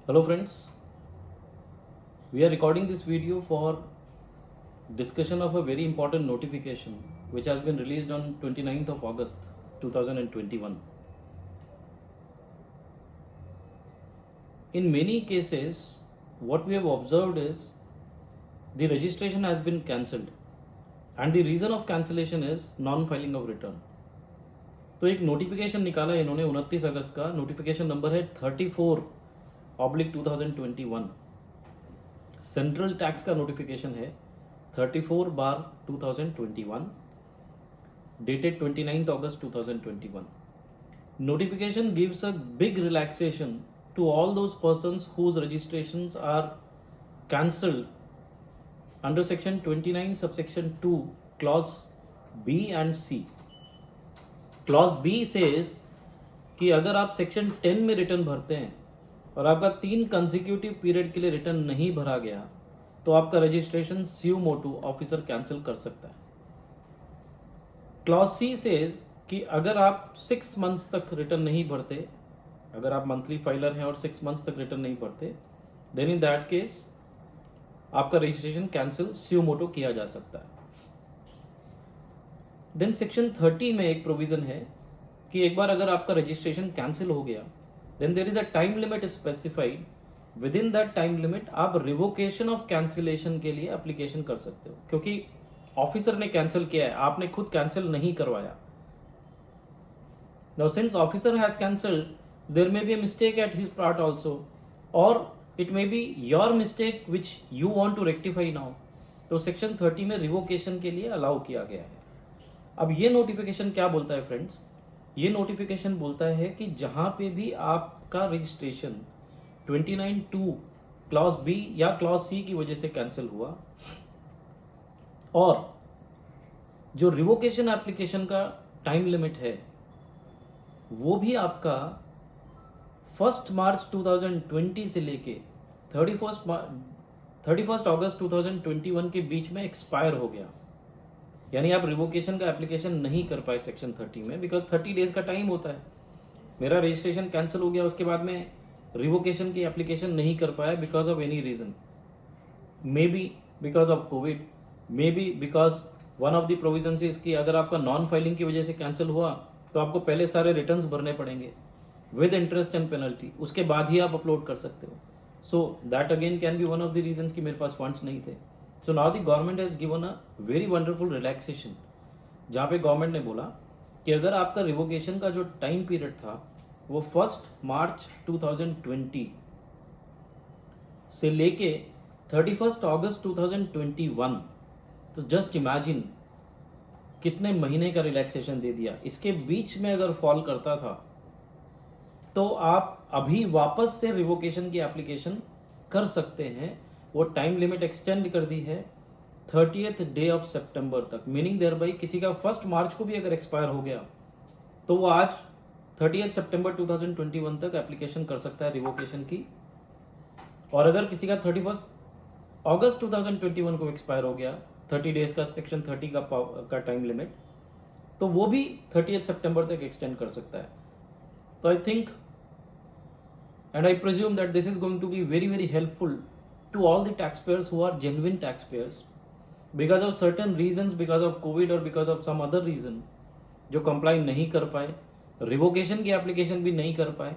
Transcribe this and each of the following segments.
Hello friends, we are recording this video for discussion of a very important notification which has been released on 29th of August 2021. In many cases, what we have observed is the registration has been cancelled and the reason of cancellation is non-filing of return. तो एक notification निकाला इन्होंने 29 अगस्त का, notification number है 34/2021। Central tax का notification है 34/2021 dated 29th August 2021. Notification gives a big relaxation to all those persons whose registrations are cancelled under section 29 subsection 2 clause B and C. Clause B says कि अगर आप section 10 में return भरते हैं और आपका 3 कंसेक्यूटिव पीरियड के लिए रिटर्न नहीं भरा गया तो आपका रजिस्ट्रेशन स्यू मोटो ऑफिसर कैंसिल कर सकता है। क्लॉज सी सेज कि अगर आप 6 मंथ्स तक रिटर्न नहीं भरते, अगर आप मंथली फाइलर हैं और 6 मंथ्स तक रिटर्न नहीं भरते, देन इन दैट केस आपका रजिस्ट्रेशन कैंसिल स्यू मोटो किया जा सकता है। देन सेक्शन 30 में एक प्रोविजन है कि एक बार अगर आपका रजिस्ट्रेशन कैंसिल हो गया, then there is a time limit specified, within that time limit आप रिवोकेशन ऑफ कैंसिलेशन के लिए एप्लीकेशन कर सकते हो, क्योंकि ऑफिसर ने कैंसिल किया है, आपने खुद कैंसिल नहीं करवाया। Now since officer has cancelled, there may be a mistake at his part also, और it may be your mistake which you want to rectify now. तो सेक्शन 30 में रिवोकेशन के लिए अलाउ किया गया है। अब ये नोटिफिकेशन क्या बोलता है फ्रेंड्स? ये नोटिफिकेशन बोलता है कि जहां पे भी आपका रजिस्ट्रेशन 29(2) क्लॉज बी या क्लॉज सी की वजह से कैंसिल हुआ, और जो रिवोकेशन एप्लीकेशन का टाइम लिमिट है वो भी आपका 1 मार्च 2020 से लेके 31 अगस्त 2021 के बीच में एक्सपायर हो गया। यानी आप रिवोकेशन का एप्लीकेशन नहीं कर पाए सेक्शन 30 में, बिकॉज 30 डेज का टाइम होता है। मेरा रजिस्ट्रेशन कैंसिल हो गया, उसके बाद में रिवोकेशन की एप्लीकेशन नहीं कर पाया because of any reason, maybe because of covid, maybe because one of the provision is कि अगर आपका नॉन फाइलिंग की वजह से कैंसिल हुआ तो आपको पहले सारे रिटर्न्स भरने पड़ेंगे विद इंटरेस्ट एंड पेनल्टी, उसके बाद ही आप अपलोड कर सकते हो। So that again can be one of the reason कि मेरे पास फंड्स नहीं थे। So now the government has given a very wonderful relaxation, जहाँ पे गवर्नमेंट ने बोला कि अगर आपका रिवोकेशन का जो टाइम पीरियड था वो 1 मार्च 2020 से लेके 31 अगस्त 2021, तो जस्ट इमेजिन कितने महीने का रिलैक्सेशन दे दिया। इसके बीच में अगर फॉल करता था तो आप अभी वापस से रिवोकेशन की एप्लीकेशन कर सकते हैं। वो टाइम लिमिट एक्सटेंड कर दी है 30th डे ऑफ सितंबर तक, मीनिंग देयर बाई किसी का 1 मार्च को भी अगर एक्सपायर हो गया तो वो आज 30th सितंबर 2021 तक एप्लीकेशन कर सकता है रिवोकेशन की। और अगर किसी का 31 अगस्त 2021 को एक्सपायर हो गया, 30 डेज का सेक्शन 30 का टाइम लिमिट, तो वो भी 30th सितंबर तक एक्सटेंड कर सकता है। तो I think and I presume that this is going to be very very helpful to all the taxpayers who are genuine taxpayers, because of certain reasons, because of COVID or because of some other reason, जो comply नहीं कर पाए, revocation की application भी नहीं कर पाए,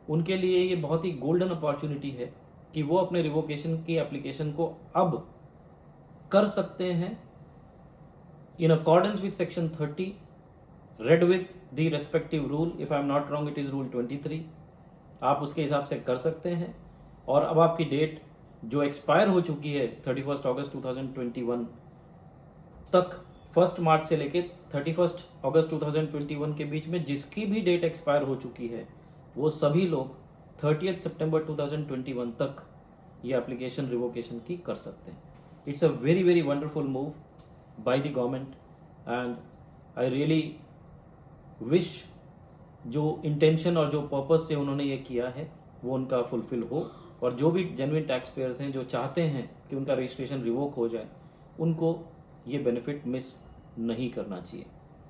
उनके लिए ये बहुत ही गोल्डन अपॉर्चुनिटी है कि वो अपने रिवोकेशन की एप्लीकेशन को अब कर सकते हैं in accordance with section 30, red with the respective rule. If I am not wrong it is rule 23, आप उसके हिसाब से कर सकते हैं। और अब आपकी डेट जो एक्सपायर हो चुकी है 31 अगस्त 2021 तक, 1 मार्च से लेके 31 अगस्त 2021 के बीच में जिसकी भी डेट एक्सपायर हो चुकी है, वो सभी लोग 30th सितंबर 2021 तक ये एप्लीकेशन रिवोकेशन की कर सकते हैं। It's a very very wonderful move by the government, and I really wish जो इंटेंशन और जो पर्पस से उन्होंने ये किया है वो उनका फुलफिल हो, और जो भी जेन्युइन टैक्स पेयर्स हैं जो चाहते हैं कि उनका रजिस्ट्रेशन रिवोक हो जाए, उनको ये बेनिफिट मिस नहीं करना चाहिए।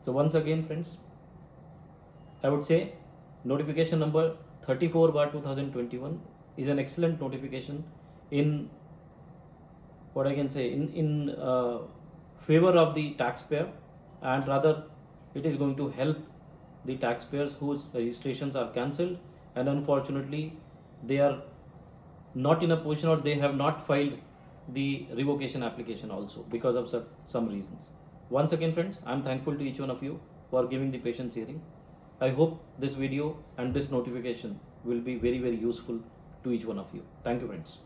So once again friends, I would say notification number 34/2021 is an excellent notification in what I can say in favor of the taxpayer, and rather it is going to help the taxpayers whose registrations are cancelled and unfortunately they are not in a position or they have not filed the revocation application also because of some reasons. Once again friends, I am thankful to each one of you for giving the patience hearing. I hope this video and this notification will be very useful to each one of you. Thank you friends.